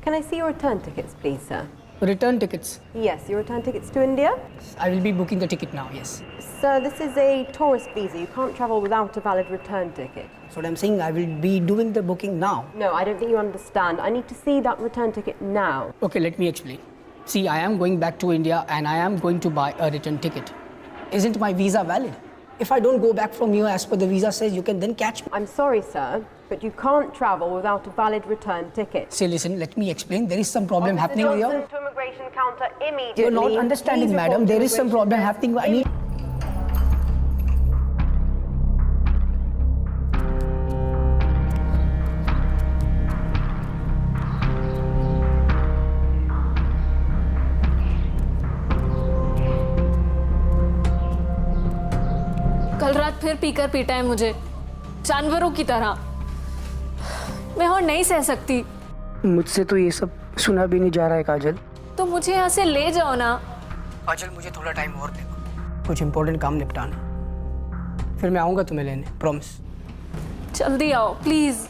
Can I see your return tickets, please, sir? Return tickets. Yes, your return tickets to India. I will be booking the ticket now, yes. Sir, this is a tourist visa. You can't travel without a valid return ticket. That's what I'm saying. I will be doing the booking now. No, I don't think you understand. I need to see that return ticket now. Okay, let me explain. See, I am going back to India and I am going to buy a return ticket. Isn't my visa valid? If I don't go back from here as per the visa says, you can then catch me. I'm sorry, sir, but you can't travel without a valid return ticket. Say, listen, let me explain. There is some problem happening Johnson, here. to immigration counter immediately. You're not understanding, Please madam. report There to is some problem happening. I need... कल रात फिर पीकर पीटा है मुझे, जानवरों की तरह। मैं और नहीं सह सकती। मुझसे तो ये सब सुना भी नहीं जा रहा है काजल। तो मुझे यहाँ से ले जाओ ना। काजल, मुझे थोड़ा टाइम और दे, कुछ इम्पोर्टेंट काम निपटाना, फिर मैं आऊँगा तुम्हें लेने, प्रॉमिस। जल्दी आओ प्लीज।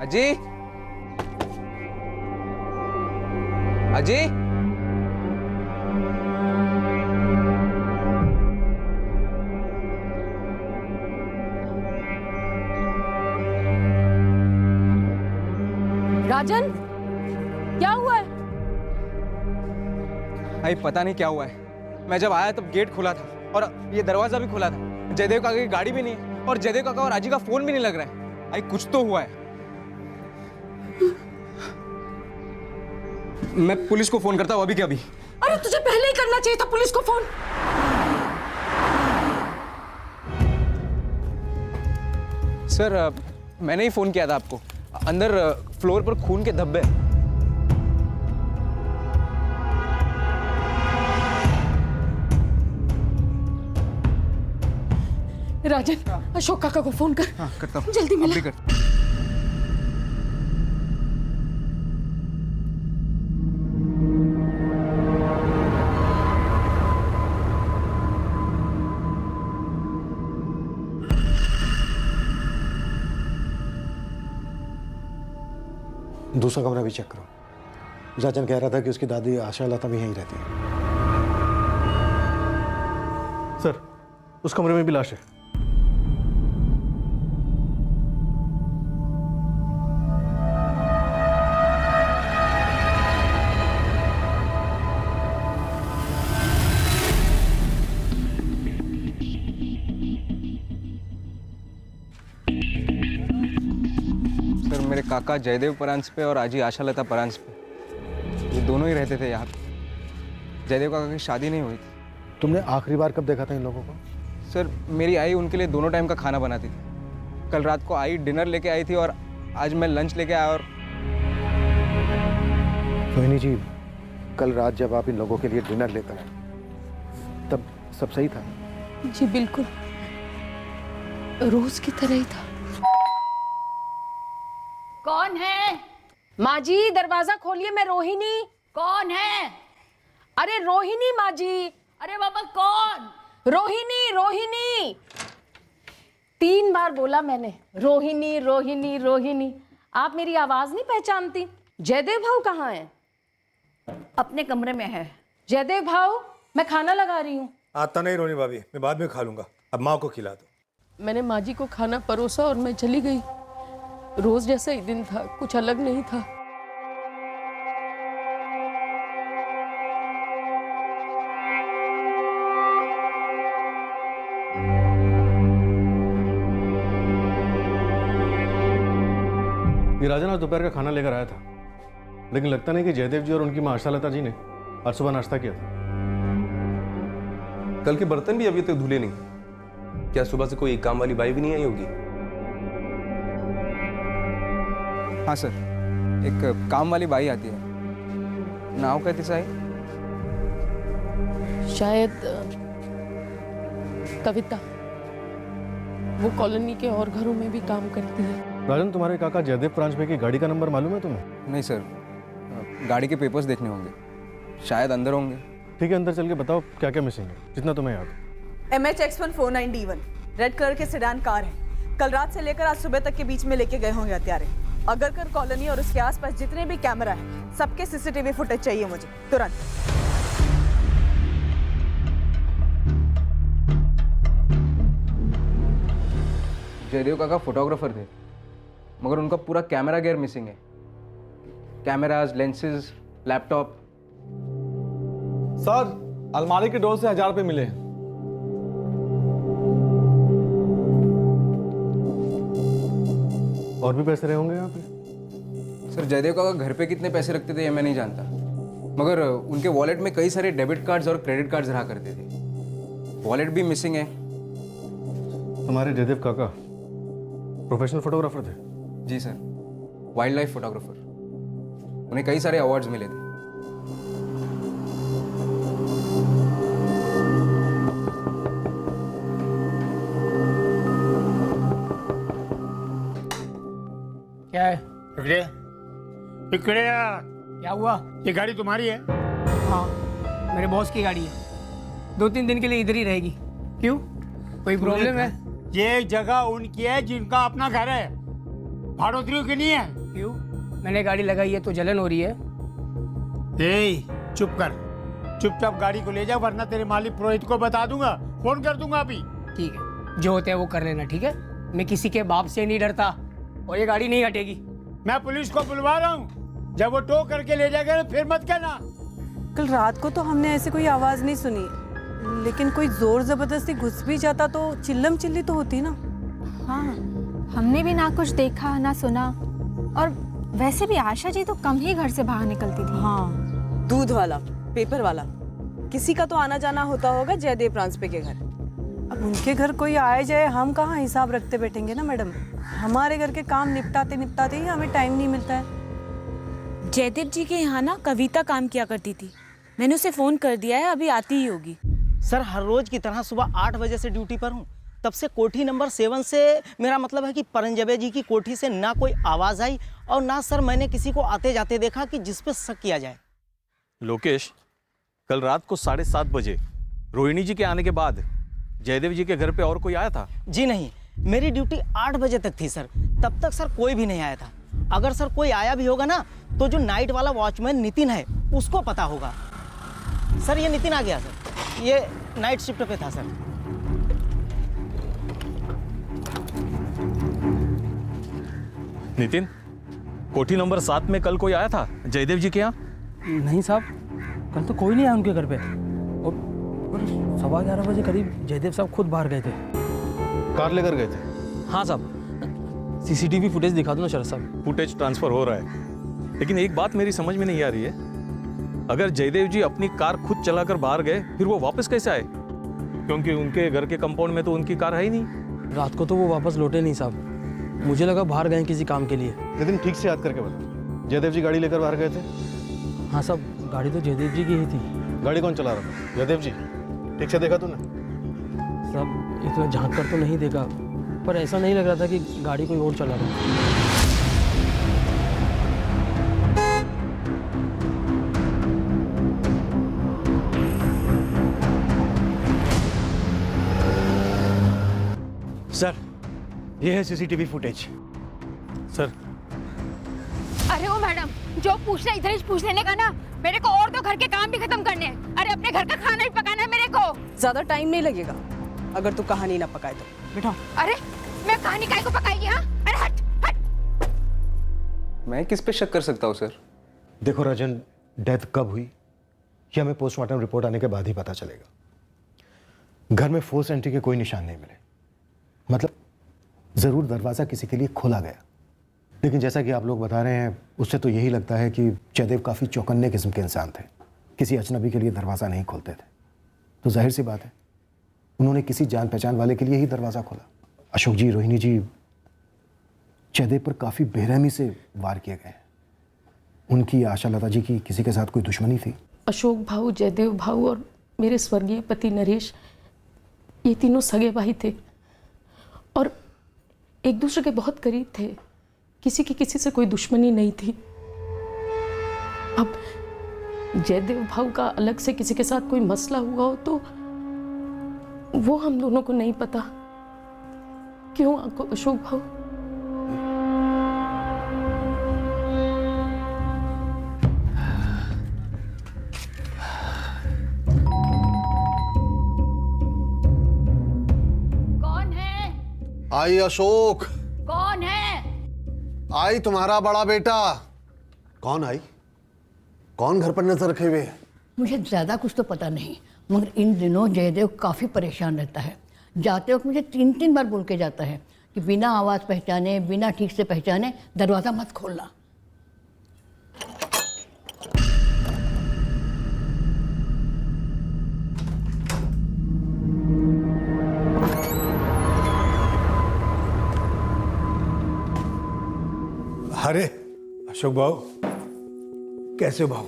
अजी, अजी, राजन, क्या हुआ है? भाई पता नहीं क्या हुआ है। मैं जब आया तब गेट खुला था और ये दरवाजा भी खुला था। जयदेव काका की गाड़ी भी नहीं है और जयदेव काका और आजी का फोन भी नहीं लग रहा है। भाई कुछ तो हुआ है। मैं पुलिस को फोन करता हूँ अभी के अभी। अरे तुझे पहले ही करना चाहिए था पुलिस को फोन। सर, मैंने ही फोन किया था आपको। अंदर फ्लोर पर खून के धब्बे। राजन, अशोक काका को फोन कर। हाँ, करता हूँ। जल्दी मिला। अभी कर। दूसरा कमरा भी चेक करो। जाचन कह रहा था कि उसकी दादी आशा लता भी यहीं रहती है। सर, उस कमरे में भी लाश है। सर, मेरे काका जयदेव परांज पे और आजी आशा लता परांज पे, ये दोनों ही रहते थे यहाँ पे। जयदेव काका की शादी नहीं हुई थी। तुमने आखिरी बार कब देखा था इन लोगों को? सर, मेरी आई उनके लिए दोनों टाइम का खाना बनाती थी। कल रात को आई डिनर लेके आई थी और आज मैं लंच लेके आया। और मोहिनी जी, कल रात जब आप इन लोगों के लिए डिनर लेकर आए तब सब सही था? जी बिल्कुल, रोज की तरह ही था। माँ जी दरवाजा खोलिए, मैं रोहिणी। कौन है? अरे रोहिणी माँ जी। अरे बाबा कौन? रोहिणी रोहिणी, 3 बार बोला मैंने, रोहिणी रोहिणी रोहिणी। आप मेरी आवाज नहीं पहचानती? जयदेव भाऊ कहाँ है? अपने कमरे में है। जयदेव भाऊ, मैं खाना लगा रही हूँ। आता नहीं रोनी भाभी, मैं बाद में खा लूंगा, अब माँ को खिला दो। मैंने माँ जी को खाना परोसा और मैं चली गई। रोज जैसा ही दिन था, कुछ अलग नहीं था। ये राजन आज दोपहर का खाना लेकर आया था, लेकिन लगता नहीं कि जयदेव जी और उनकी माँ आशालता जी ने आज सुबह नाश्ता किया था। कल के बर्तन भी अभी तक धुले नहीं। क्या सुबह से कोई काम वाली बाई भी नहीं आई होगी? हाँ सर, एक काम वाली बाई आती है। नाव क्या तिचा आहे? शायद कविता। वो कॉलोनी के और घरों में भी काम करती है। राजन, तुम्हारे काका जयदेव प्रांजपे की गाड़ी का नंबर मालूम है तुम्हें? नहीं सर, गाड़ी के पेपर्स देखने होंगे, शायद अंदर होंगे। ठीक है, अंदर चल के बताओ क्या क्या मिसिंग है, जितना तुम्हें याद है। MHX149D1 रेड कलर के सेडान कार है। कल रात से लेकर आज सुबह तक के बीच में लेके गए होंगे हत्यारे। अगरकर कॉलोनी और उसके आसपास जितने भी कैमरा है, सबके CCTV फुटेज चाहिए मुझे तुरंत। जयदेव काका फोटोग्राफर थे, मगर उनका पूरा कैमरा गियर मिसिंग है। Cameras, lenses, laptop. सर, अलमारी के डोर से 1000 रुपये मिले। और भी पैसे रहे होंगे यहाँ पे? सर, जयदेव काका घर पे कितने पैसे रखते थे ये मैं नहीं जानता, मगर उनके वॉलेट में कई सारे डेबिट कार्ड्स और क्रेडिट कार्ड्स रहा करते थे। वॉलेट भी मिसिंग है। तुम्हारे जयदेव काका प्रोफेशनल फोटोग्राफर थे? जी सर, वाइल्ड लाइफ फोटोग्राफर। उन्हें कई सारे अवार्ड्स मिले थे। क्या है? इकड़े क्या हुआ? ये गाड़ी तुम्हारी है? हाँ, मेरे बॉस की गाड़ी है। 2-3 दिन के लिए इधर ही रहेगी। क्यों, कोई प्रॉब्लम है? ये जगह उनकी है जिनका अपना घर है, भाड़ोतरियों की नहीं है। क्यों? मैंने गाड़ी लगाई है तो जलन हो रही है। चुप कर, चुपचाप गाड़ी को ले जा, वरना तेरे मालिक पुरोहित को बता दूंगा, फोन कर दूंगा अभी। ठीक है, जो होता है वो कर लेना, ठीक है? मैं किसी के बाप से नहीं डरता और ये गाड़ी नहीं हटेगी। मैं पुलिस को बुलवा रहा हूँ, जब वो टो करके ले जाएगा फिर मत कहना। कल रात को तो हमने ऐसी कोई आवाज नहीं सुनी, लेकिन कोई जोर जबरदस्ती घुस भी जाता तो चिल्लम चिल्ली तो होती ना। हाँ, हमने भी ना कुछ देखा ना सुना, और वैसे भी आशा जी तो कम ही घर से बाहर निकलती थी। हाँ, दूध वाला, पेपर वाला, किसी का तो आना जाना होता होगा जयदेव प्रांजपे के घर। अब उनके घर कोई आए जाए, हम कहाँ हिसाब रखते बैठेंगे ना मैडम। हमारे घर के काम निपटाते निपटाते ही हमें टाइम नहीं मिलता है। जयदेव जी के यहाँ ना कविता काम किया करती थी, मैंने उसे फ़ोन कर दिया है, अभी आती ही होगी। सर, हर रोज़ की तरह सुबह 8 बजे से ड्यूटी पर हूँ। तब से कोठी नंबर 7 से मेरा मतलब है कि परंजबे जी की कोठी से ना कोई आवाज़ आई और ना सर मैंने किसी को आते जाते देखा कि जिस पे शक किया जाए। लोकेश, कल रात को 7:30 बजे रोहिणी जी के आने के बाद जयदेव जी के घर पे और कोई आया था? जी नहीं, मेरी ड्यूटी 8 बजे तक थी सर, तब तक सर कोई भी नहीं आया था। अगर सर कोई आया भी होगा ना तो जो नाइट वाला वॉचमैन नितिन है उसको पता होगा। सर, ये नितिन आ गया सर, ये नाइट शिफ्ट पे था सर। नितिन, कोठी नंबर 7 में कल कोई आया था जयदेव जी के यहाँ? नहीं साहब, कल तो कोई नहीं आया उनके घर पे। और 11:15 बजे करीब जयदेव साहब खुद बाहर गए थे। कार लेकर गए थे? हाँ साहब, CCTV फुटेज दिखा दो ना शरद साहब। फुटेज ट्रांसफर हो रहा है, लेकिन एक बात मेरी समझ में नहीं आ रही है। अगर जयदेव जी अपनी कार खुद चलाकर बाहर गए, फिर वो वापस कैसे आए? क्योंकि उनके घर के कंपाउंड में तो उनकी कार है ही नहीं। रात को तो वो वापस लौटे नहीं साहब, मुझे लगा बाहर गए किसी काम के लिए। लेकिन ठीक से याद करके बता, जयदेव जी गाड़ी लेकर बाहर गए थे? हाँ साहब, गाड़ी तो जयदेव जी की ही थी। गाड़ी कौन चला रहा था? जयदेव जी? ठीक से देखा तूने? साहब, इतना झांक कर तो नहीं देखा, पर ऐसा नहीं लग रहा था कि गाड़ी कोई और चला रहा। सर, ये है सीसीटीवी फुटेज। सर। अरे ओ मैडम, जो पूछना इधर ही पूछ लेने का ना। मेरे को और तो घर के काम भी खत्म करने हैं। अरे अपने घर का खाना भी पकाना है मेरे को। ज्यादा टाइम नहीं लगेगा अगर तू कहानी ना पकाए तो। बैठो। अरे मैं कहानी काहे को पकाएगी? हाँ, अरे हट हट। मैं किस पे शक कर सकता हूँ सर? देखो राजन, डेथ कब हुई ये हमें पोस्टमार्टम रिपोर्ट आने के बाद ही पता चलेगा। घर में फोर्स एंट्री के कोई निशान नहीं मिले, मतलब ज़रूर दरवाज़ा किसी के लिए खोला गया, लेकिन जैसा कि आप लोग बता रहे हैं उससे तो यही लगता है कि जयदेव काफ़ी चौकन्ने किस्म के इंसान थे, किसी अजनबी के लिए दरवाज़ा नहीं खोलते थे। तो जाहिर सी बात है उन्होंने किसी जान पहचान वाले के लिए ही दरवाज़ा खोला। अशोक जी, रोहिणी जी, जयदेव पर काफ़ी बेरहमी से वार किए गए हैं। उनकी आशा लता जी की किसी के साथ कोई दुश्मनी थी? अशोक भाऊ, जयदेव भाऊ और मेरे स्वर्गीय पति नरेश, ये तीनों सगे भाई थे और एक दूसरे के बहुत करीब थे। किसी की किसी से कोई दुश्मनी नहीं थी। अब जयदेव भाऊ का अलग से किसी के साथ कोई मसला हुआ हो तो वो हम दोनों को नहीं पता। क्यों अशोक भाऊ? कौन है? आई अशोक। कौन है? आई तुम्हारा बड़ा बेटा। कौन आई? कौन घर पर नजर रखे हुए? मुझे ज्यादा कुछ तो पता नहीं, मगर इन दिनों जयदेव काफी परेशान रहता है। जाते वक्त मुझे 3-3 बार बोल के जाता है कि बिना आवाज पहचाने, बिना ठीक से पहचाने दरवाजा मत खोलना। अरे अशोक भाऊ, कैसे हो भाऊ?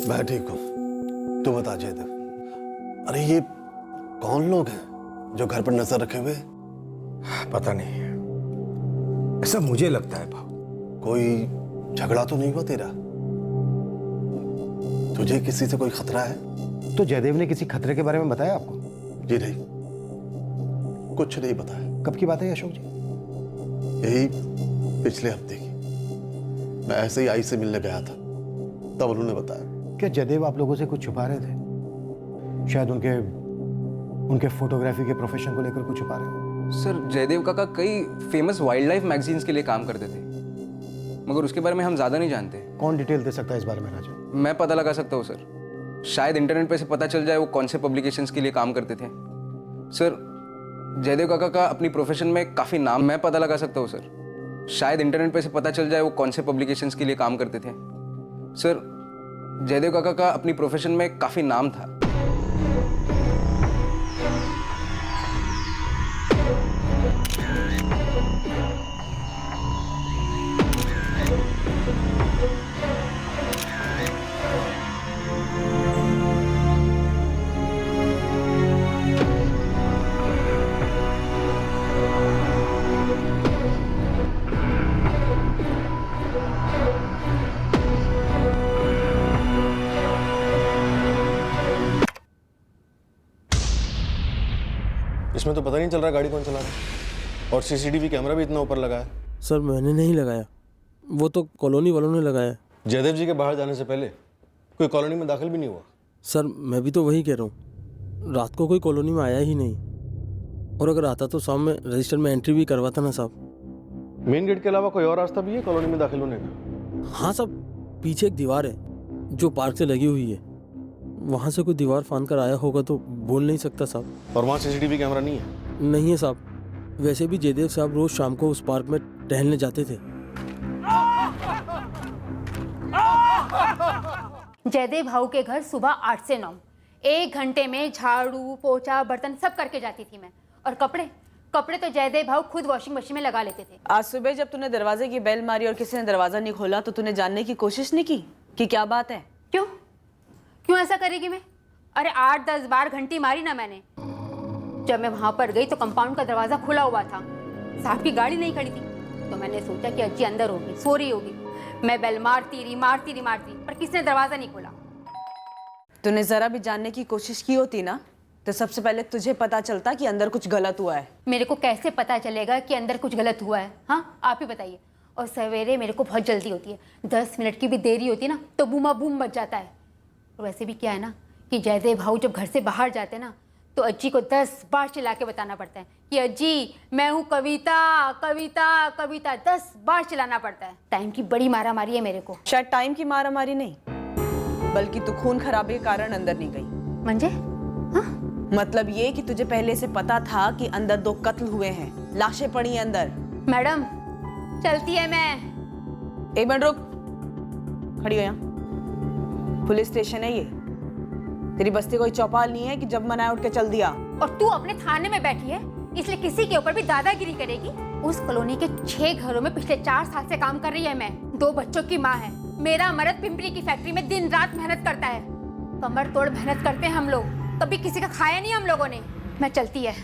मैं ठीक हूँ, तू बता जयदेव। अरे ये कौन लोग हैं जो घर पर नजर रखे हुए? पता नहीं, ऐसा मुझे लगता है भाऊ। कोई झगड़ा तो नहीं हुआ तेरा? तुझे किसी से कोई खतरा है? तो जयदेव ने किसी खतरे के बारे में बताया आपको? जी नहीं, कुछ नहीं बताया। कब की बात है अशोक जी? यही पिछले हफ्ते की। मैं ऐसे ही आई से मिलने गया था, तब उन्होंने बताया। क्या जयदेव आप लोगों से कुछ छुपा रहे थे? शायद उनके फोटोग्राफी के प्रोफेशन को लेकर कुछ छुपा रहे हो? सर, जयदेव काका कई फेमस वाइल्ड लाइफ मैगजीन्स के लिए काम करते थे, मगर उसके बारे में हम ज़्यादा नहीं जानते। कौन डिटेल दे सकता है इस बारे में राजा? मैं पता लगा सकता हूँ सर। शायद इंटरनेट पे से पता चल जाए वो कौन से पब्लिकेशंस के लिए काम करते थे। सर, जयदेव काका का अपनी प्रोफेशन में काफ़ी नाम। मैं पता लगा सकता हूँ सर। शायद इंटरनेट पे से पता चल जाए वो कौन से पब्लिकेशंस के लिए काम करते थे। सर, जयदेव काका का अपनी प्रोफेशन में काफ़ी नाम था। इसमें तो पता नहीं चल रहा गाड़ी कौन चला रहा है, और सीसीटीवी कैमरा भी इतना ऊपर लगा है। सर मैंने नहीं लगाया, वो तो कॉलोनी वालों ने लगाया। जयदेव जी के बाहर जाने से पहले कोई कॉलोनी में दाखिल भी नहीं हुआ? सर मैं भी तो वही कह रहा हूँ, रात को कोई कॉलोनी में आया ही नहीं, और अगर आता तो शाम में रजिस्टर में एंट्री भी करवाता ना साहब। मेन गेट के अलावा कोई और रास्ता भी है कॉलोनी में दाखिल होने का? हाँ साहब, पीछे एक दीवार है जो पार्क से लगी हुई है, वहाँ से कोई दीवार फांद कर आया होगा तो बोल नहीं सकता साहब। और वहाँ सीसीटीवी कैमरा नहीं है? नहीं है साहब। वैसे भी जयदेव साहब रोज शाम को उस पार्क में टहलने जाते थे। जयदेव भाऊ के घर सुबह 8 से 9 1 घंटे में झाड़ू पोछा बर्तन सब करके जाती थी मैं। और कपड़े तो जयदेव भाऊ खुद वॉशिंग मशीन में लगा लेते थे। आज सुबह जब तूने दरवाजे की बेल मारी और किसी ने दरवाजा नहीं खोला तो तूने जानने की कोशिश नहीं की कि क्या बात है? क्यों ऐसा करेगी मैं? अरे 8-10 बार घंटी मारी ना मैंने। जब मैं वहां पर गई तो कंपाउंड का दरवाजा खुला हुआ था, साहब की गाड़ी नहीं खड़ी थी, तो मैंने सोचा कि अज्जी अंदर होगी, सो रही होगी। मैं बेल मारती रही पर किसने दरवाजा नहीं खोला। तूने जरा भी जानने की कोशिश की होती ना तो सबसे पहले तुझे पता चलता कि अंदर कुछ गलत हुआ है। मेरे को कैसे पता चलेगा कि अंदर कुछ गलत हुआ है? हाँ, आप ही बताइए। और सवेरे मेरे को बहुत जल्दी होती है, 10 मिनट की भी देरी होती है ना तो बूमा बूम बच जाता है। और वैसे भी क्या है ना कि जयदेव भाऊ जब घर से बाहर जाते हैं ना तो अज्जी को 10 बार चिल्ला के बताना पड़ता है कि अज्जी मैं हूँ कविता कविता कविता, 10 बार चिल्लाना पड़ता है। टाइम की बड़ी मारामारी है मेरे को। शायद टाइम की मारामारी नहीं, बल्कि तू खून खराबे के कारण अंदर नहीं गई। मंजे? मतलब ये कि तुझे पहले से पता था कि अंदर 2 कत्ल हुए हैं, लाशें पड़ी हैं अंदर। मैडम चलती है मैं। 1 मिनट रुक, खड़ी हो यहाँ। पुलिस स्टेशन है ये, तेरी बस्ती कोई चौपाल नहीं है कि जब मनाया उठ के चल दिया। और तू अपने थाने में बैठी है इसलिए किसी के ऊपर भी दादागिरी करेगी? उस कॉलोनी के 6 घरों में पिछले 4 साल से काम कर रही है मैं। 2 बच्चों की माँ है। मेरा मर्द पिंपरी की फैक्ट्री में दिन रात मेहनत करता है। कमर तोड़ मेहनत करते हैं हम लोग, कभी किसी का खाया नहीं हम लोगों ने। मैं चलती है।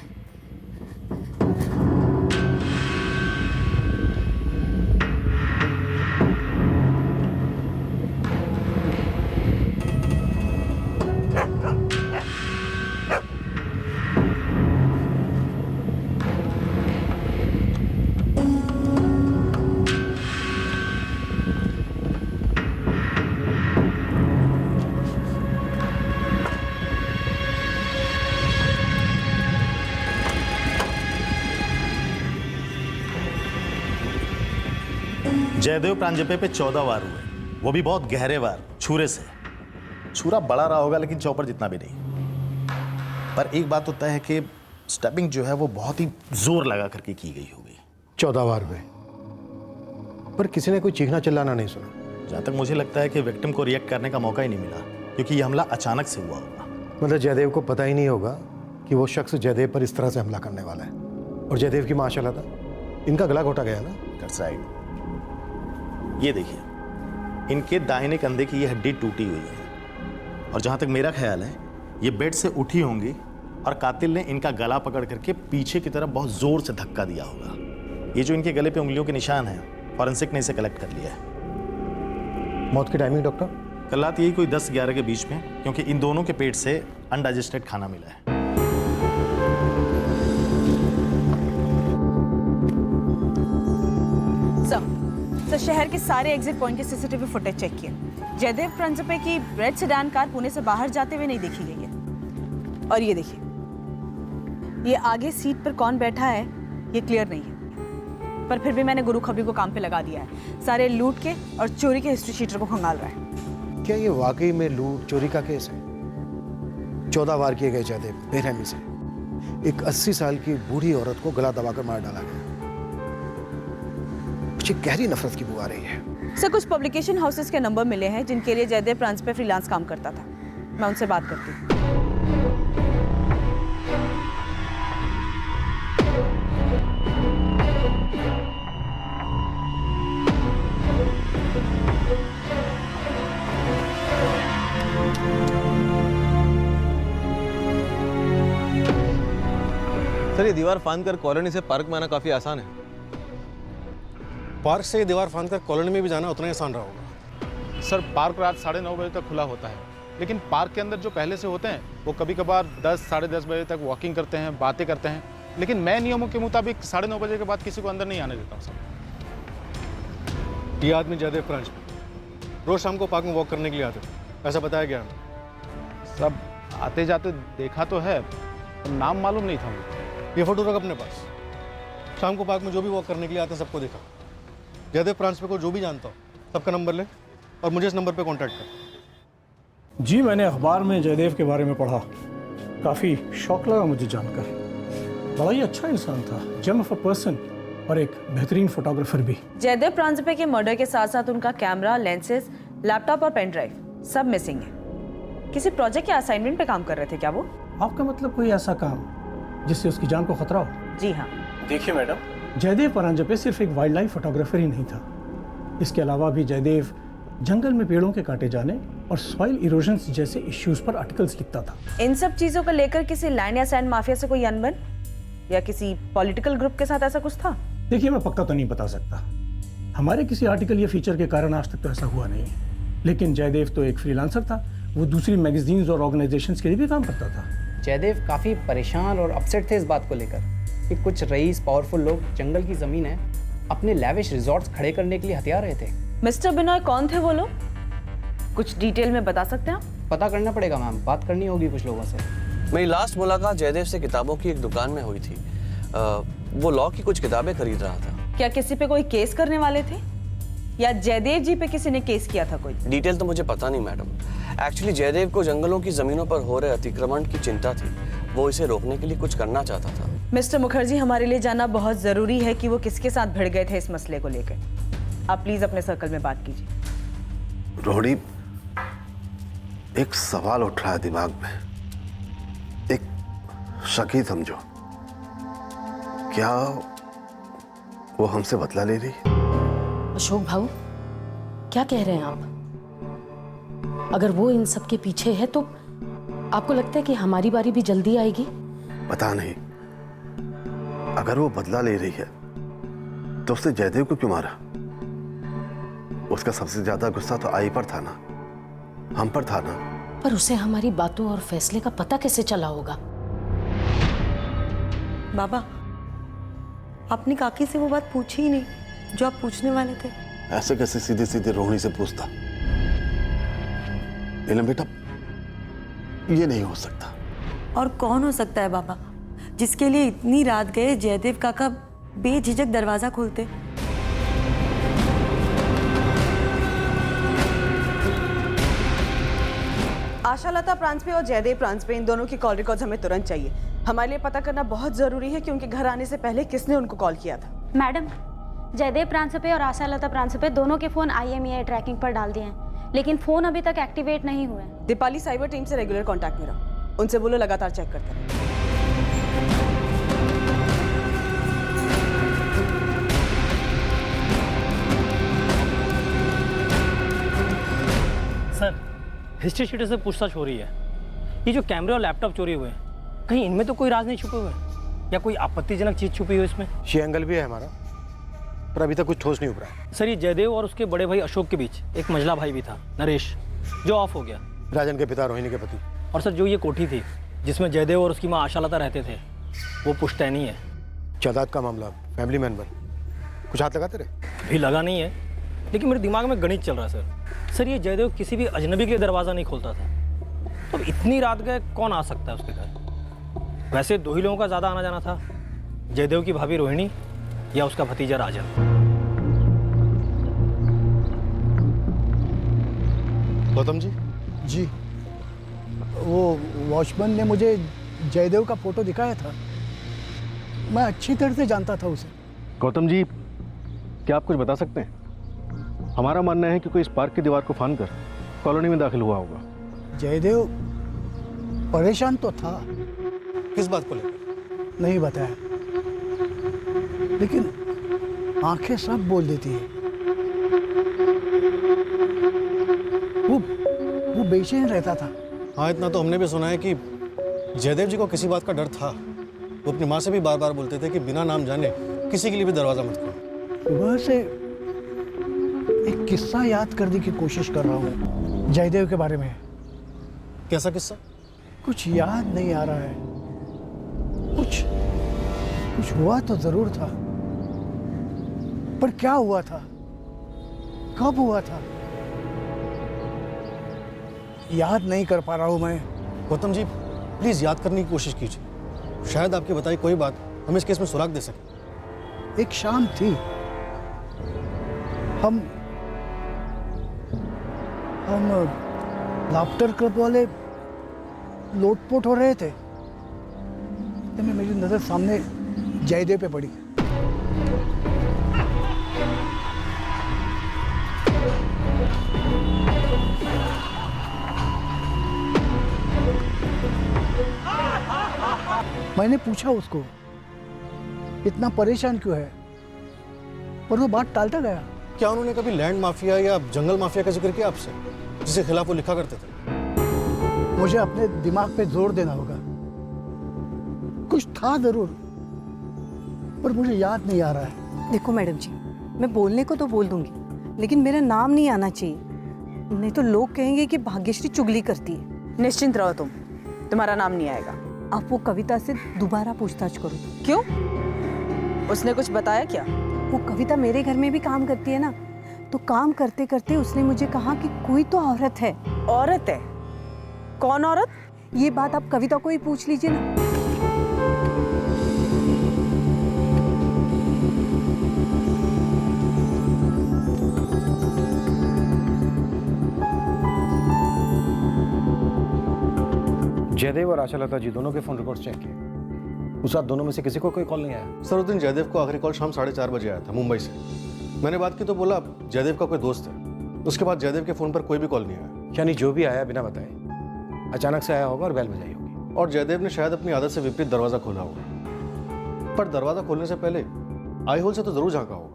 जयदेव प्रांजपे पे 14 वार हुए, वो भी बहुत गहरे वार, छुरे से। छुरा बड़ा रहा होगा लेकिन चौपर जितना भी नहीं। पर एक बात तो तय है कि स्टैबिंग जो है वो बहुत ही जोर लगा करके की गई होगी। 14 वार हुए, पर किसी ने कोई चीखना चिल्लाना नहीं सुना। जहाँ तक मुझे लगता है कि विक्टिम को रिएक्ट करने का मौका ही नहीं मिला, क्योंकि ये हमला अचानक से हुआ होगा। मतलब जयदेव को पता ही नहीं होगा कि वो शख्स जयदेव पर इस तरह से हमला करने वाला है। और जयदेव की माशाल्लाह था, इनका गला घोटा गया ना। That's right. ये देखिए, इनके दाहिने कंधे की ये हड्डी टूटी हुई है, और जहाँ तक मेरा ख्याल है ये बेड से उठी होंगी और कातिल ने इनका गला पकड़ करके पीछे की तरफ बहुत जोर से धक्का दिया होगा। ये जो इनके गले पे उंगलियों के निशान हैं, फॉरेंसिक ने इसे कलेक्ट कर लिया है। मौत की टाइमिंग डॉक्टर? कल रात यही कोई 10-11 के बीच में, क्योंकि इन दोनों के पेट से अनडाइजेस्टेड खाना मिला है। सर, शहर के सारे एग्जिट पॉइंट के सीसीटीवी फुटेज चेक किए। जयदेव प्रांजपे की रेड सेडान कार पुणे से बाहर जाते हुए नहीं देखी गई है। और ये देखिए, ये आगे सीट पर कौन बैठा है ये क्लियर नहीं है, पर फिर भी मैंने गुरु खबरी को काम पे लगा दिया है। सारे लूट के और चोरी के हिस्ट्री शीटर को खंगाल रहा है। क्या ये वाकई में लूट चोरी का केस है? 14 वार किए गए जयदेव बेरहमी से। एक 80 साल की बूढ़ी औरत को गला दबाकर मार डाला गया। मुझे गहरी नफरत की बू आ रही है। सर, कुछ पब्लिकेशन हाउसेस के नंबर मिले हैं जिनके लिए जयदेव प्रांजपे फ्रीलांस काम करता था। मैं उनसे बात करती हूँ। सर, ये दीवार फांद कर कॉलोनी से पार्क में आना काफी आसान है। पार्क से ये दीवार फांद कर कॉलोनी में भी जाना उतना ही आसान रहा होगा। सर, पार्क रात 9:30 बजे तक खुला होता है, लेकिन पार्क के अंदर जो पहले से होते हैं वो कभी कभार 10 साढ़े 10 बजे तक वॉकिंग करते हैं, बातें करते हैं, लेकिन मैं नियमों के मुताबिक 9:30 बजे के बाद किसी को अंदर नहीं आने देता हूँ सर। ये आदमी जयदेव प्रांजपे रोज शाम को पार्क में वॉक करने के लिए आते थे, ऐसा बताया गया। सब आते जाते देखा तो है, नाम मालूम नहीं था मुझे। ये फोटो रख अपने पास। शाम को पार्क में जो भी वॉक करने के लिए आते हैं सबको देखा। जयदेव प्रांजपे को जो भी जानता हो सबका नंबर ले और मुझे इस नंबर पे कांटेक्ट कर। जी, मैंने अखबार में जयदेव के बारे में पढ़ा, काफ़ी शौक लगा मुझे जानकर। बड़ा ही अच्छा इंसान था, जेम ऑफ अ पर्सन, और एक बेहतरीन फोटोग्राफर भी। जयदेव प्रांजपे के मर्डर के साथ साथ उनका कैमरा, लेंसेज, लैपटॉप और पेन ड्राइव सब मिसिंग है। किसी प्रोजेक्ट या असाइनमेंट पे काम कर रहे थे क्या वो? आपका मतलब कोई ऐसा काम जिससे उसकी जान को खतरा हो? जी हाँ। देखिए मैडम, जयदेव प्रांजपे सिर्फ एक वाइल्ड लाइफ फोटोग्राफर ही नहीं था। इसके अलावा भी जयदेव जंगल में पेड़ों के काटे जाने और सॉइल इरोजन जैसे इश्यूज पर आर्टिकल्स लिखता था। इन सब चीजों को लेकर किसी लैंड या सैंड माफिया से कोई अनबन या किसी पॉलिटिकल ग्रुप के साथ ऐसा कुछ था? देखिए, मैं पक्का तो नहीं बता सकता। हमारे किसी आर्टिकल या फीचर के कारण आज तक तो ऐसा हुआ नहीं है। लेकिन जयदेव तो एक फ्रीलांसर था, वो दूसरी मैगजीन्स और ऑर्गेनाइजेशंस के लिए भी काम करता था। जयदेव काफ़ी परेशान और अपसेट थे इस बात को लेकर कि कुछ रईस पावरफुल लोग जंगल की ज़मीन है अपने लैविश रिजॉर्ट्स खड़े करने के लिए हथियार रहे थे। मिस्टर बिनॉय कौन थे वो लोग? कुछ डिटेल में बता सकते हैं आप? पता करना पड़ेगा मैम, बात करनी होगी कुछ लोगों से। मेरी लास्ट मुलाकात जयदेव से किताबों की एक दुकान में हुई थी। वो लॉ की कुछ किताबें खरीद रहा था। क्या किसी पे कोई केस करने वाले थे या जयदेव जी पे किसी ने केस किया था कोई? डिटेल तो मुझे पता नहीं मैडम। एक्चुअली जयदेव को जंगलों की जमीनों पर हो रहे अतिक्रमण की चिंता थी। वो इसे रोकने के लिए कुछ करना चाहता था। मिस्टर मुखर्जी, हमारे लिए जानना बहुत जरूरी है कि वो किसके साथ भिड़ गए थे इस मसले को लेकर। आप प्लीज अपने सर्कल में बात कीजिए। रोहिणी, एक सवाल उठ रहा है दिमाग में, एक शक ही समझो। क्या वो हमसे बदला ले रही? अशोक भाऊ, क्या कह रहे हैं आप? अगर वो इन सब के पीछे है तो आपको लगता है कि हमारी बारी भी जल्दी आएगी? पता नहीं। अगर वो बदला ले रही है तो उसने जयदेव को क्यों मारा? उसका सबसे ज्यादा गुस्सा तो आई पर था ना, हम पर था ना। पर उसे हमारी बातों और फैसले का पता कैसे चला होगा? बाबा, आपने काकी से वो बात पूछी ही नहीं जो आप पूछने वाले थे। ऐसे कैसे सीधे सीधे रोहिणी से पूछता? नीलम बेटा, ये नहीं हो सकता। और कौन हो सकता है बाबा, जिसके लिए इतनी रात गए जयदेव काका बेझिझक दरवाजा खोलते? आशालता प्रांसपे और जयदेव प्रांसपे, इन दोनों की कॉल रिकॉर्ड्स हमें तुरंत चाहिए। हमारे लिए पता करना बहुत जरूरी है कि उनके घर आने से पहले किसने उनको कॉल किया था। मैडम, जयदेव प्रांसपे और आशालता प्रांसपे दोनों के फोन IMEI ट्रैकिंग पर डाल दिए हैं, लेकिन फोन अभी तक एक्टिवेट नहीं हुए। दीपाली साइबर टीम से रेगुलर कांटेक्ट में रहो, उनसे बोलो लगातार चेक करते रहो। सर, हिस्ट्री शीटर से पूछताछ हो रही है। ये जो कैमरे और लैपटॉप चोरी हुए हैं, कहीं इनमें तो कोई राज नहीं छुपे हुए हैं या कोई आपत्तिजनक चीज छुपी हुई इसमें? ये एंगल भी है हमारा, पर अभी तक कुछ ठोस नहीं उभरा है। सर, ये जयदेव और उसके बड़े भाई अशोक के बीच एक मंझला भाई भी था, नरेश, जो ऑफ हो गया। राजन के पिता, रोहिणी के पति। और सर, जो ये कोठी थी जिसमें जयदेव और उसकी माँ आशालता रहते थे, वो पुश्तैनी है। जायदाद का मामला, फैमिली मेंबर, कुछ हाथ लगाते रहे? भी लगा नहीं है, लेकिन मेरे दिमाग में गणित चल रहा है सर। सर, ये जयदेव किसी भी अजनबी के लिए दरवाज़ा नहीं खोलता था, तो अब इतनी रात गए कौन आ सकता है उसके घर? वैसे दो ही लोगों का ज़्यादा आना जाना था, जयदेव की भाभी रोहिणी या उसका भतीजा राजन। गौतम जी? जी, वो वॉचमैन ने मुझे जयदेव का फोटो दिखाया था। मैं अच्छी तरह से जानता था उसे। गौतम जी, क्या आप कुछ बता सकते हैं? हमारा मानना है कि कोई इस पार्क की दीवार को फांद कर कॉलोनी में दाखिल हुआ होगा। जयदेव परेशान तो था। किस बात को लेकर? नहीं बताया, लेकिन आंखें सब बोल देती हैं। वो बेचैन रहता था। हाँ, इतना तो हमने भी सुना है कि जयदेव जी को किसी बात का डर था। वो अपनी माँ से भी बार बार बोलते थे कि बिना नाम जाने किसी के लिए भी दरवाजा मत खोलो। सुबह से एक किस्सा याद करने की कोशिश कर रहा हूँ जयदेव के बारे में। कैसा किस्सा? कुछ याद नहीं आ रहा है। कुछ हुआ तो जरूर था, पर क्या हुआ था, कब हुआ था, याद नहीं कर पा रहा हूं मैं। गौतम जी, प्लीज याद करने की कोशिश कीजिए। शायद आपकी बताई कोई बात हम इस केस में सुराग दे सके। एक शाम थी, हम लाफ्टर क्लब वाले लोटपोट हो रहे थे। इतने में मेरी नजर सामने जयदेव पे पड़ी। मैंने पूछा उसको इतना परेशान क्यों है, पर वो बात टालता गया। क्या उन्होंने कभी लैंड माफिया या जंगल माफिया का जिक्र किया आपसे, जिसके खिलाफ वो लिखा करते थे? मुझे अपने दिमाग पे जोर देना होगा। कुछ था जरूर, पर मुझे याद नहीं आ रहा है। देखो मैडम जी, मैं बोलने को तो बोल दूंगी, लेकिन मेरा नाम नहीं आना चाहिए, नहीं तो लोग कहेंगे कि भाग्यश्री चुगली करती है। निश्चिंत रहो तुम, तुम्हारा नाम नहीं आएगा। आप वो कविता से दोबारा पूछताछ करो। क्यों? उसने कुछ बताया क्या? वो कविता मेरे घर में भी काम करती है ना, तो काम करते करते उसने मुझे कहा कि कोई तो औरत है। औरत है? कौन औरत? ये बात आप कविता को ही पूछ लीजिए ना। जयदेव और आशालता जी दोनों के फोन रिकॉर्ड्स चेक किए। उस रात दोनों में से किसी को कोई कॉल नहीं आया। सर उस दिन जयदेव को आखिरी कॉल शाम 4:30 बजे आया था मुंबई से। मैंने बात की तो बोला जयदेव का कोई दोस्त है। उसके बाद जयदेव के फोन पर कोई भी कॉल नहीं आया। यानी जो भी आया बिना बताए अचानक से आया होगा और बेल बजाई होगी। और जयदेव ने शायद अपनी आदत से विपरीत दरवाजा खोला होगा, पर दरवाजा खोलने से पहले आई होल से तो जरूर झांका होगा।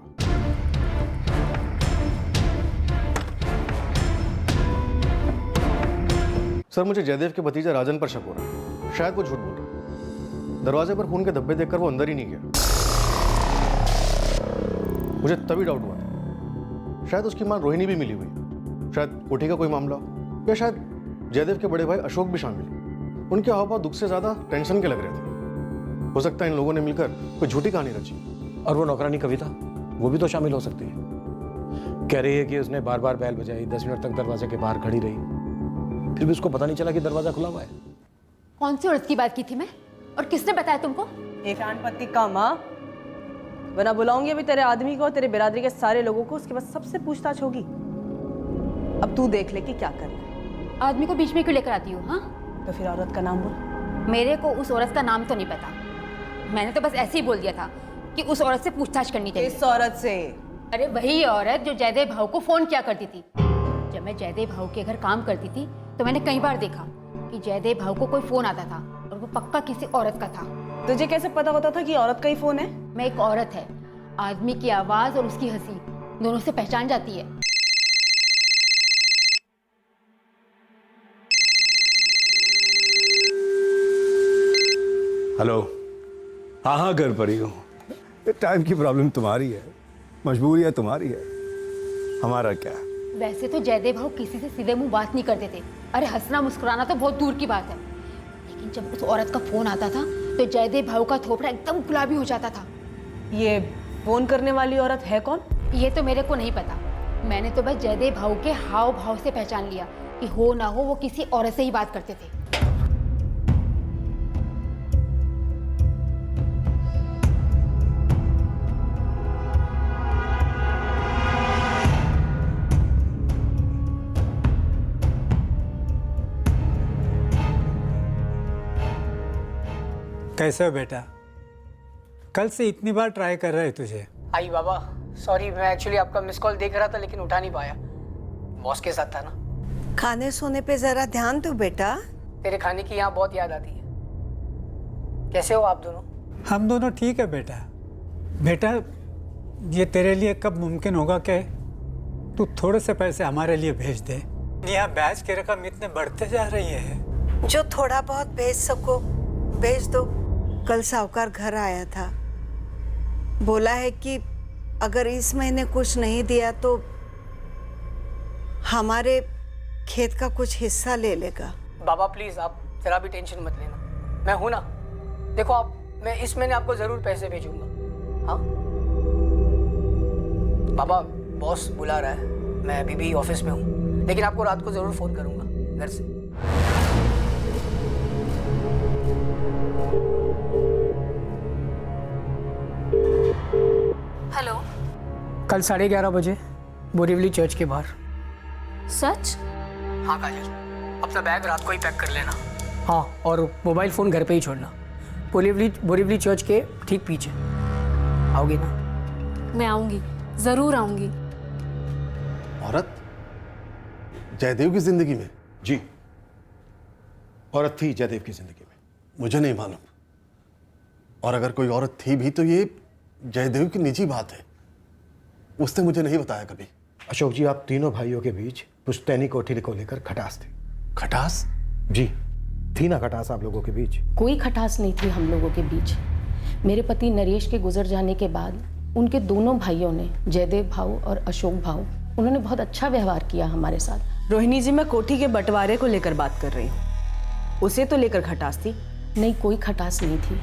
सर मुझे जयदेव के भतीजा राजन पर शक हो रहा है। शायद वो झूठ बोल रहा है। दरवाजे पर खून के धब्बे देखकर वो अंदर ही नहीं गया। मुझे तभी डाउट हुआ था शायद उसकी मां रोहिणी भी मिली हुई। शायद कोठी का कोई मामला, या शायद जयदेव के बड़े भाई अशोक भी शामिल। उनके हाव भाव दुख से ज्यादा टेंशन के लग रहे थे। हो सकता है इन लोगों ने मिलकर कोई झूठी कहानी रची। और वो नौकरानी कविता, वो भी तो शामिल हो सकती है। कह रही है कि उसने बार बार बैल बजाई, 10 मिनट तक दरवाजे के बाहर खड़ी रही, फिर भी उसको पता नहीं चला कि दरवाजा खुला हुआ है। कौन सी औरत की बात की थी मैं, और किसने बताया तुमको? एक पति का माँ, वरना बुलाऊंगी अभी तेरे आदमी को, तेरे बिरादरी के सारे लोगों को, उसके बाद सबसे पूछताछ होगी। अब तू देख ले कि क्या करना है। आदमी को बीच में क्यों लेकर आती हो? हाँ, तो फिर औरत का नाम बोल। मेरे को उस औरत का नाम तो नहीं पता, मैंने तो बस ऐसे ही बोल दिया था कि उस औरत से पूछताछ करनी चाहिए। इस औरत से? अरे वही औरत जो जयदेव भाऊ को फोन किया करती थी। जब मैं जयदेव भाऊ के घर काम करती थी तो मैंने कई बार देखा कि जयदेव भाऊ को कोई फोन आता था और वो पक्का किसी औरत का था। तुझे कैसे पता होता था कि औरत का ही फोन है? मैं एक औरत है, आदमी की आवाज और उसकी हंसी दोनों से पहचान जाती है। हेलो। हाँ घर पर ही हूँ। टाइम की प्रॉब्लम तुम्हारी है, मजबूरी है तुम्हारी है, हमारा क्या। वैसे तो जयदेव भाऊ किसी से सीधे मुंह बात नहीं करते थे। अरे हंसना मुस्कुराना तो बहुत दूर की बात है, लेकिन जब उस औरत का फोन आता था तो जयदेव भाऊ का थोपड़ा एकदम गुलाबी हो जाता था। ये फोन करने वाली औरत है कौन? ये तो मेरे को नहीं पता, मैंने तो बस जयदेव भाऊ के हाव भाव से पहचान लिया कि हो ना हो वो किसी औरत से ही बात करते थे। कैसे हो बेटा? कल से इतनी बार ट्राई कर रहे तुझे। आई बाबा, सॉरी, मैं एक्चुअली आपका मिस कॉल देख रहा था लेकिन उठा नहीं पाया, बॉस के साथ था ना। खाने सोने पे जरा ध्यान दो बेटा। तेरे खाने की यहाँ बहुत याद आती है। कैसे हो आप दोनों? हम दोनों ठीक है बेटा। बेटा ये तेरे लिए कब मुमकिन होगा कि तू थोड़े से पैसे हमारे लिए भेज दे? यहाँ बैच की रकम इतने बढ़ते जा रही है। जो थोड़ा बहुत भेज सको भेज दो। कल साहूकार घर आया था, बोला है कि अगर इस महीने कुछ नहीं दिया तो हमारे खेत का कुछ हिस्सा ले लेगा। बाबा प्लीज आप जरा भी टेंशन मत लेना, मैं हूं ना। देखो आप, मैं इस महीने आपको जरूर पैसे भेजूंगा। हाँ बाबा, बॉस बुला रहा है, मैं अभी भी ऑफिस में हूँ, लेकिन आपको रात को जरूर फोन करूंगा घर से। हेलो। कल 11:30 बजे बोरीवली चर्च के बाहर। सच? हाँ काजल, अपना बैग रात को ही पैक कर लेना। हाँ, और मोबाइल फ़ोन घर पे ही छोड़ना। बोरीवली चर्च के ठीक पीछे। आओगी ना? मैं आऊंगी, जरूर आऊंगी। औरत जयदेव की जिंदगी में? जी, औरत थी जयदेव की जिंदगी में। मुझे नहीं मालूम, और अगर कोई औरत थी भी तो ये जयदेव की निजी बात है, उसने मुझे नहीं बताया कभी। अशोक जी, आप तीनों भाइयों के बीच पुश्तैनी कोठी को लेकर खटास थी। खटास? जी, थी ना खटास आप लोगों के बीच? कोई खटास नहीं थी हम लोगों के बीच। मेरे पति नरेश के गुजर जाने के बाद उनके दोनों भाइयों ने, जयदेव भाऊ और अशोक भाऊ, उन्होंने बहुत अच्छा व्यवहार किया हमारे साथ। रोहिणी जी, मैं कोठी के बंटवारे को लेकर बात कर रही हूँ, उसे तो लेकर खटास थी। नहीं, कोई खटास नहीं थी।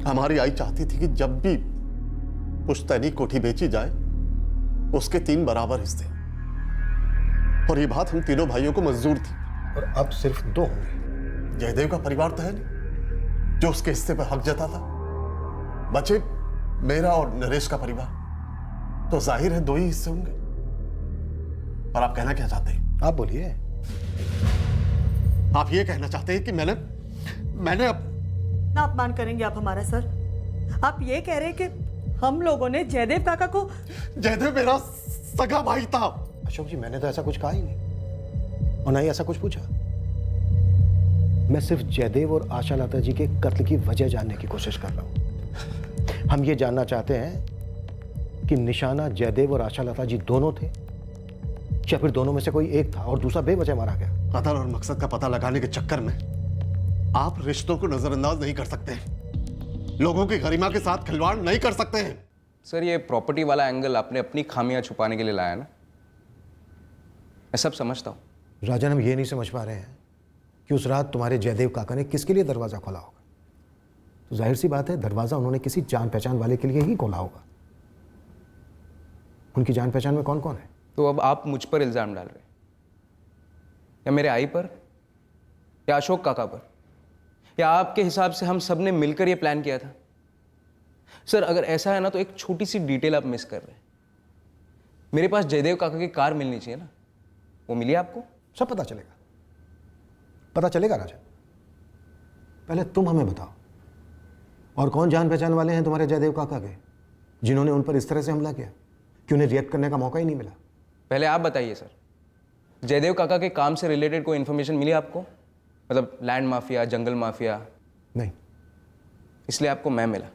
हमारी आई चाहती थी कि जब भी पुश्तैनी कोठी बेची जाए उसके 3 बराबर हिस्से, और ये बात हम तीनों भाइयों को मंजूर थी। और अब सिर्फ 2 होंगे। जयदेव का परिवार तो है नहीं जो उसके हिस्से पर हक जताता, बचे मेरा और नरेश का परिवार, तो जाहिर है 2 ही हिस्से होंगे। और आप कहना क्या चाहते हैं? आप बोलिए। आप ये कहना चाहते हैं कि मैंने ना अपमान करेंगे आप हमारा सर? आप ये कह रहे हैं कि हम लोगों ने जयदेव काका को? जयदेव मेरा सगा भाई था। अशोक जी, मैंने तो ऐसा कुछ कहा ही नहीं और ना ही ऐसा कुछ पूछा। मैं सिर्फ जयदेव और आशा लता जी के कत्ल की वजह जानने की कोशिश कर रहा हूं। हम ये जानना चाहते हैं कि निशाना जयदेव और आशा लता जी दोनों थे या फिर दोनों में से कोई एक था और दूसरा बेवजह मारा गया। कत्ल और मकसद का पता लगाने के चक्कर में आप रिश्तों को नजरअंदाज नहीं कर सकते, लोगों की गरिमा के साथ खिलवाड़ नहीं कर सकते हैं। सर, ये प्रॉपर्टी वाला एंगल आपने अपनी खामियां छुपाने के लिए लाया ना, मैं सब समझता हूं। राजन, हम ये नहीं समझ पा रहे हैं कि उस रात तुम्हारे जयदेव काका ने किसके लिए दरवाजा खोला होगा। तो जाहिर सी बात है, दरवाजा उन्होंने किसी जान पहचान वाले के लिए ही खोला होगा। उनकी जान पहचान में कौन कौन है? तो अब आप मुझ पर इल्जाम डाल रहे हैं, या मेरे आई पर, या अशोक काका पर, या आपके हिसाब से हम सब ने मिलकर यह प्लान किया था? सर, अगर ऐसा है ना तो एक छोटी सी डिटेल आप मिस कर रहे हैं। मेरे पास जयदेव काका की कार मिलनी चाहिए ना, वो मिली आपको? सब पता चलेगा, पता चलेगा राजन। पहले तुम हमें बताओ, और कौन जान पहचान वाले हैं तुम्हारे जयदेव काका के जिन्होंने उन पर इस तरह से हमला किया कि उन्हें रिएक्ट करने का मौका ही नहीं मिला? पहले आप बताइए सर, जयदेव काका के काम से रिलेटेड कोई इन्फॉर्मेशन मिली आपको? मतलब लैंड माफिया, जंगल माफिया? नहीं। इसलिए आपको मैं मिला।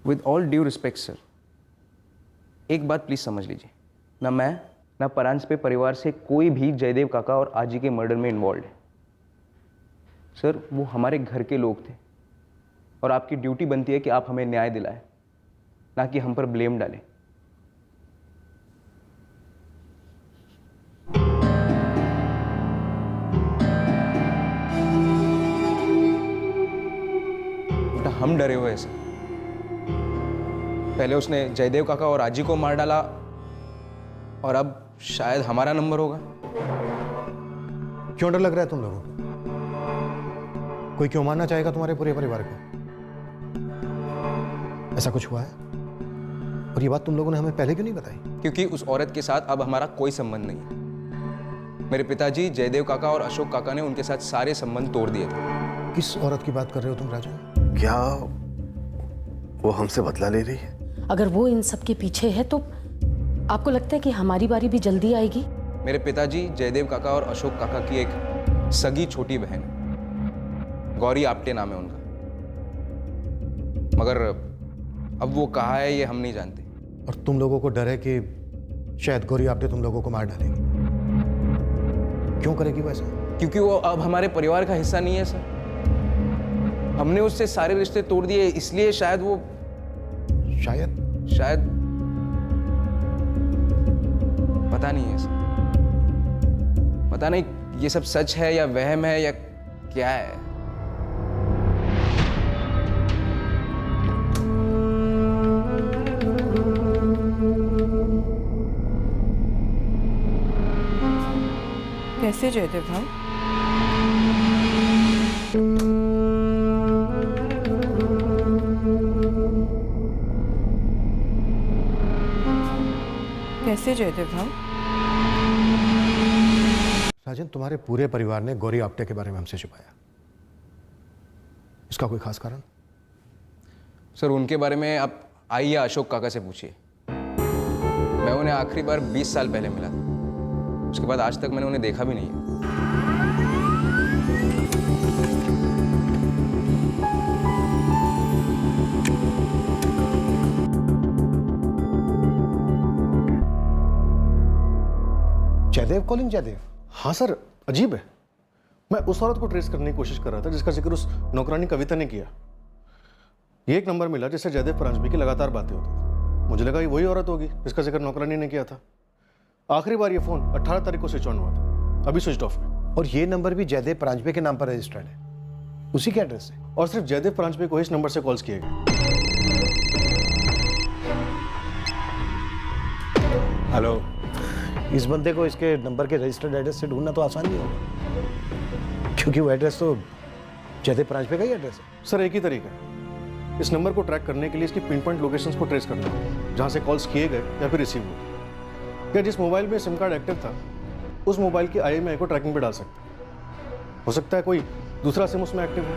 With all due respect sir, एक बात प्लीज समझ लीजिए, ना मैं ना परांज पे परिवार से कोई भी जयदेव काका और आजी के मर्डर में इन्वॉल्व है। सर, वो हमारे घर के लोग थे और आपकी ड्यूटी बनती है कि आप हमें न्याय दिलाएं, ना कि हम पर ब्लेम डालें। हम डरे हुए हैं सर। पहले उसने जयदेव काका और आजी को मार डाला और अब शायद हमारा नंबर होगा। क्यों डर लग रहा है तुम लोगों को? कोई क्यों मारना चाहेगा तुम्हारे पूरे परिवार को? ऐसा कुछ हुआ है? और ये बात तुम लोगों ने हमें पहले क्यों नहीं बताई? क्योंकि उस औरत के साथ अब हमारा कोई संबंध नहीं है। मेरे पिताजी जयदेव काका और अशोक काका ने उनके साथ सारे संबंध तोड़ दिए थे। किस औरत की बात कर रहे हो तुम राजन? क्या वो हमसे बदला ले रही है? अगर वो इन सब के पीछे है तो आपको लगता है कि हमारी बारी भी जल्दी आएगी? मेरे पिताजी जयदेव काका और अशोक काका की एक सगी छोटी बहन, गौरी आप्टे नाम है उनका, मगर अब वो कहाँ है ये हम नहीं जानते। और तुम लोगों को डर है कि शायद गौरी आप्टे तुम लोगों को मार डालेगी। क्यों करेगी वो ऐसा? क्योंकि वो अब हमारे परिवार का हिस्सा नहीं है सर। हमने उससे सारे रिश्ते तोड़ दिए, इसलिए शायद वो शायद पता नहीं है सर। पता नहीं ये सब सच है या वहम है या क्या है। कैसे जयदेव भाई? कैसे जयदेव भाई? राजन, तुम्हारे पूरे परिवार ने गौरी आप्टे के बारे में हमसे छुपाया, इसका कोई खास कारण? सर, उनके बारे में आप आई या अशोक काका से पूछिए। मैं उन्हें आखिरी बार 20 साल पहले मिला था, उसके बाद आज तक मैंने उन्हें देखा भी नहीं है। जयदेव कॉलिंग जयदेव? हाँ सर, अजीब है। मैं उस औरत को ट्रेस करने की कोशिश कर रहा था जिसका जिक्र उस नौकरानी कविता ने किया। ये एक नंबर मिला जिससे जयदेव परांजपे की लगातार बातें होती थी। मुझे लगा ये वही औरत होगी जिसका जिक्र नौकरानी ने किया था। आखिरी बार ये फोन 18 तारीख को स्विच ऑन हुआ था, अभी स्विच ऑफ है। और ये नंबर भी जयदेव परांजपे के नाम पर रजिस्टर्ड है, उसी के एड्रेस से। और सिर्फ जयदेव परांजपे को इस नंबर से कॉल्स किए गए। हेलो, इस बंदे को इसके नंबर के रजिस्टर्ड एड्रेस से ढूंढना तो आसान नहीं होगा, क्योंकि वो एड्रेस तो जयदेव परांजपे का ही एड्रेस है। सर एक ही तरीका है, इस नंबर को ट्रैक करने के लिए इसकी पिन पॉइंट लोकेशंस को ट्रेस करना है, जहां से कॉल्स किए गए या फिर रिसीव हुए। या जिस मोबाइल में सिम कार्ड एक्टिव था उस मोबाइल की IMEI को ट्रैकिंग पे डाल सकते हैं। हो सकता है कोई दूसरा सिम उसमें एक्टिव हो।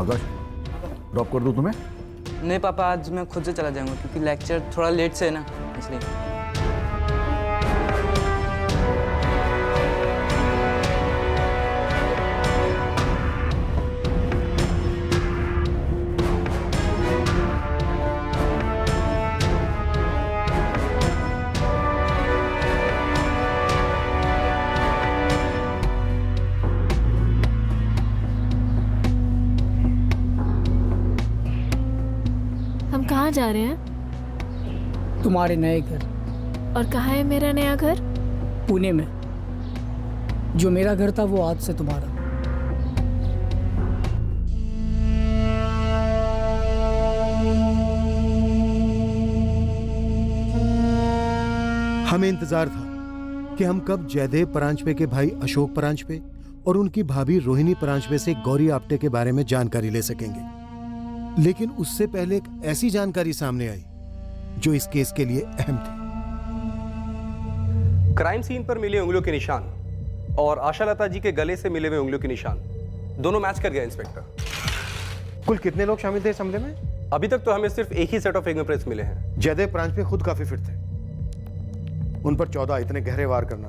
आकाश, ड्रॉप कर दूं तुम्हें? नहीं पापा, आज मैं खुद से चला जाऊंगा क्योंकि लेक्चर थोड़ा लेट से है ना, इसलिए। हम कहाँ जा रहे हैं? तुम्हारे नए घर। और कहाँ है मेरा नया घर? पुणे में। जो मेरा घर था वो आज से तुम्हारा। हमें इंतजार था कि हम कब जयदेव परांजपे के भाई अशोक परांजपे और उनकी भाभी रोहिणी परांजपे से गौरी आप्टे के बारे में जानकारी ले सकेंगे, लेकिन उससे पहले एक ऐसी जानकारी सामने आई जो इस केस के लिए अहम थी। क्राइम सीन पर मिले उंगलियों के निशान और आशा लता जी के गले से मिले हुए उंगलियों के निशान दोनों मैच कर गए इंस्पेक्टर। कुल कितने लोग शामिल थे इस हमले में? अभी तक तो हमें सिर्फ एक ही सेट ऑफ फिंगरप्रिंट्स मिले हैं। जयदेव परांजपे खुद काफी फिट थे, उन पर 14 इतने गहरे वार करना,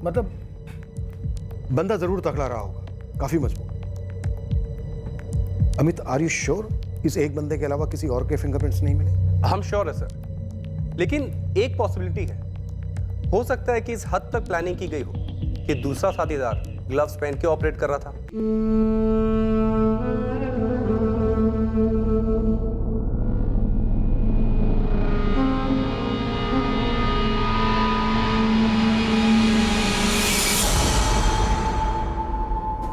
मतलब बंदा जरूर तकड़ा रहा होगा, काफी मजबूत। अमित, आर यू श्योर इस एक बंदे के अलावा किसी और के फिंगरप्रिंट्स नहीं मिले? हम श्योर है सर, लेकिन एक पॉसिबिलिटी है, हो सकता है कि इस हद तक प्लानिंग की गई हो कि दूसरा साथीदार ग्लव्स पहन के ऑपरेट कर रहा था।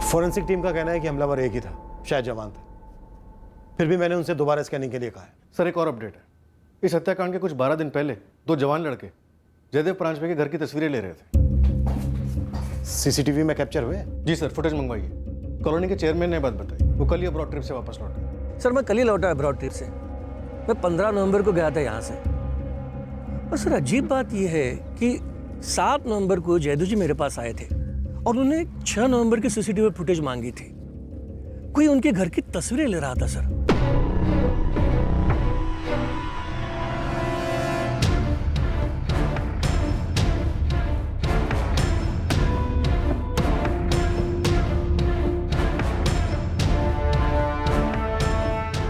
फोरेंसिक टीम का कहना है कि हमलावर एक ही था, शायद जवान था। फिर भी मैंने उनसे दोबारा स्कैनिंग के लिए कहा है। सर एक और अपडेट है, इस हत्याकांड के कुछ 12 दिन पहले 2 जवान लड़के जयदेव परांजपे के घर की तस्वीरें ले रहे थे। सीसीटीवी में कैप्चर हुए? जी सर, फुटेज मंगवाइए। कॉलोनी के चेयरमैन ने बात बताई, वो कल ही अब्रॉड ट्रिप से वापस लौटे। सर मैं कल ही लौटा अब्रॉड ट्रिप से, मैं 15 नवंबर को गया था यहाँ से। और सर अजीब बात यह है कि 7 नवंबर को जयदू जी मेरे पास आए थे और उन्होंने 6 नवंबर की सीसीटीवी फुटेज मांगी थी। कोई उनके घर की तस्वीरें ले रहा था सर।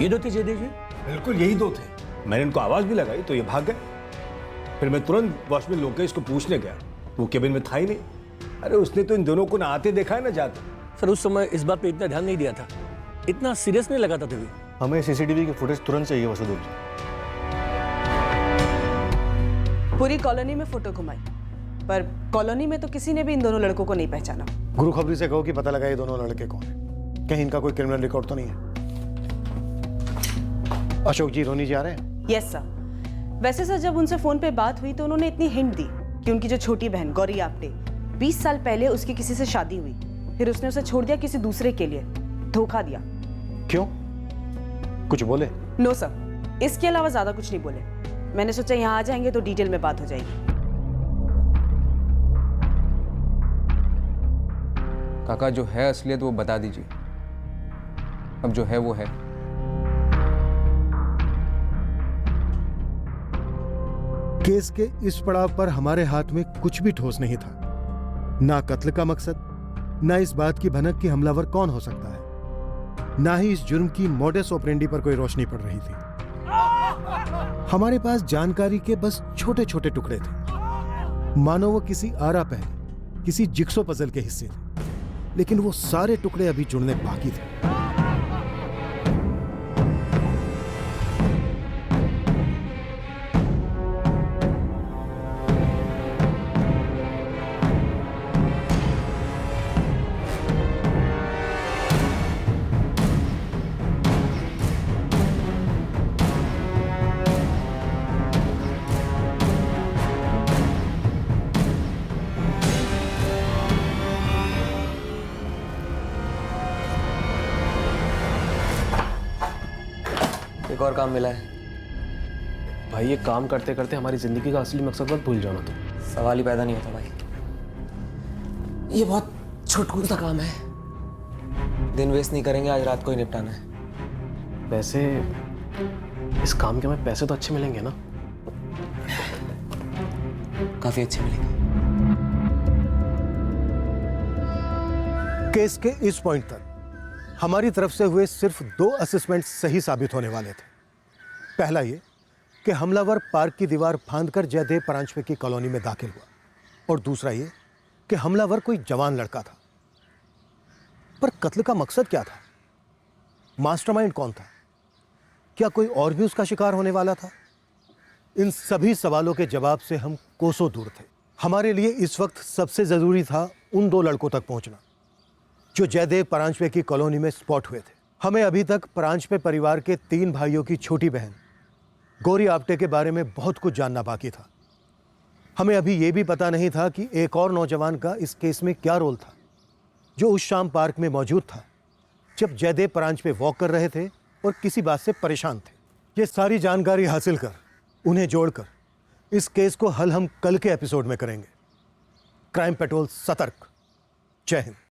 ये दो थे जयदेव जी? बिल्कुल यही दो थे। मैंने इनको आवाज भी लगाई तो ये भाग गए। फिर मैं तुरंत वॉचमैन लोकेश को पूछने गया, वो केबिन में था ही नहीं। अरे उसने तो इन दोनों को ना आते देखा है ना जाते। सर उस समय इस बात पे इतना ध्यान नहीं दिया था, इतना सीरियस नहीं लगा था तभी। हमें सीसीटीवी की फुटेज तुरंत चाहिए वसुदेव जी। पूरी कॉलोनी में फोटो घुमाई, पर कॉलोनी में तो किसी ने भी इन दोनों लड़कों को नहीं पहचाना। गुरु खबरी से कहो कि पता लगा ये दोनों लड़के कौन है, कहीं इनका कोई क्रिमिनल रिकॉर्ड तो नहीं है। अशोक जी, रोनी जी आ रहे हैं? Yes sir. वैसे सर जब उनसे फोन पे बात हुई तो उन्होंने इतनी हिंट दी कि उनकी जो छोटी बहन गौरी आप्टे 20 साल पहले उसकी किसी से शादी हुई, फिर उसने उसे छोड़ दिया किसी दूसरे के लिए, धोखा दिया। क्यों, कुछ बोले? नो सर, इसके अलावा ज्यादा कुछ नहीं बोले। मैंने सोचा यहाँ आ जाएंगे तो डिटेल में बात हो जाएगी। काका जो है असलियत वो बता दीजिए, अब जो है वो है। केस के इस पड़ाव पर हमारे हाथ में कुछ भी ठोस नहीं था, ना कत्ल का मकसद, ना इस बात की भनक कि हमलावर कौन हो सकता है, ना ही इस जुर्म की मोडस ऑपरेंडी पर कोई रोशनी पड़ रही थी। हमारे पास जानकारी के बस छोटे छोटे टुकड़े थे, मानो वो किसी आरा पहले किसी जिक्सो पजल के हिस्से थे, लेकिन वो सारे टुकड़े अभी जुड़ने बाकी थे। एक और काम मिला है। भाई ये काम करते करते हमारी जिंदगी का असली मकसद मत भूल जाना तुम। सवाल ही पैदा नहीं होता भाई। ये बहुत छोटा सा काम है, दिन वेस्ट नहीं करेंगे, आज रात को ही निपटाना है। वैसे इस काम के हमें पैसे तो अच्छे मिलेंगे ना? काफी अच्छे मिलेंगे। केस के इस पॉइंट तक हमारी तरफ से हुए सिर्फ 2 असेसमेंट सही साबित होने वाले थे। पहला ये कि हमलावर पार्क की दीवार फांदकर जयदेव परांजपे की कॉलोनी में दाखिल हुआ, और दूसरा ये कि हमलावर कोई जवान लड़का था। पर कत्ल का मकसद क्या था? मास्टरमाइंड कौन था? क्या कोई और भी उसका शिकार होने वाला था? इन सभी सवालों के जवाब से हम कोसों दूर थे। हमारे लिए इस वक्त सबसे जरूरी था उन 2 लड़कों तक पहुंचना जो जयदेव परांजपे की कॉलोनी में स्पॉट हुए थे। हमें अभी तक परांजपे परिवार के 3 भाइयों की छोटी बहन गौरी आप्टे के बारे में बहुत कुछ जानना बाकी था। हमें अभी ये भी पता नहीं था कि एक और नौजवान का इस केस में क्या रोल था जो उस शाम पार्क में मौजूद था जब जयदेव परांजपे वॉक कर रहे थे और किसी बात से परेशान थे। ये सारी जानकारी हासिल कर उन्हें जोड़कर इस केस को हल हम कल के एपिसोड में करेंगे। क्राइम पेट्रोल सतर्क। जय हिंद।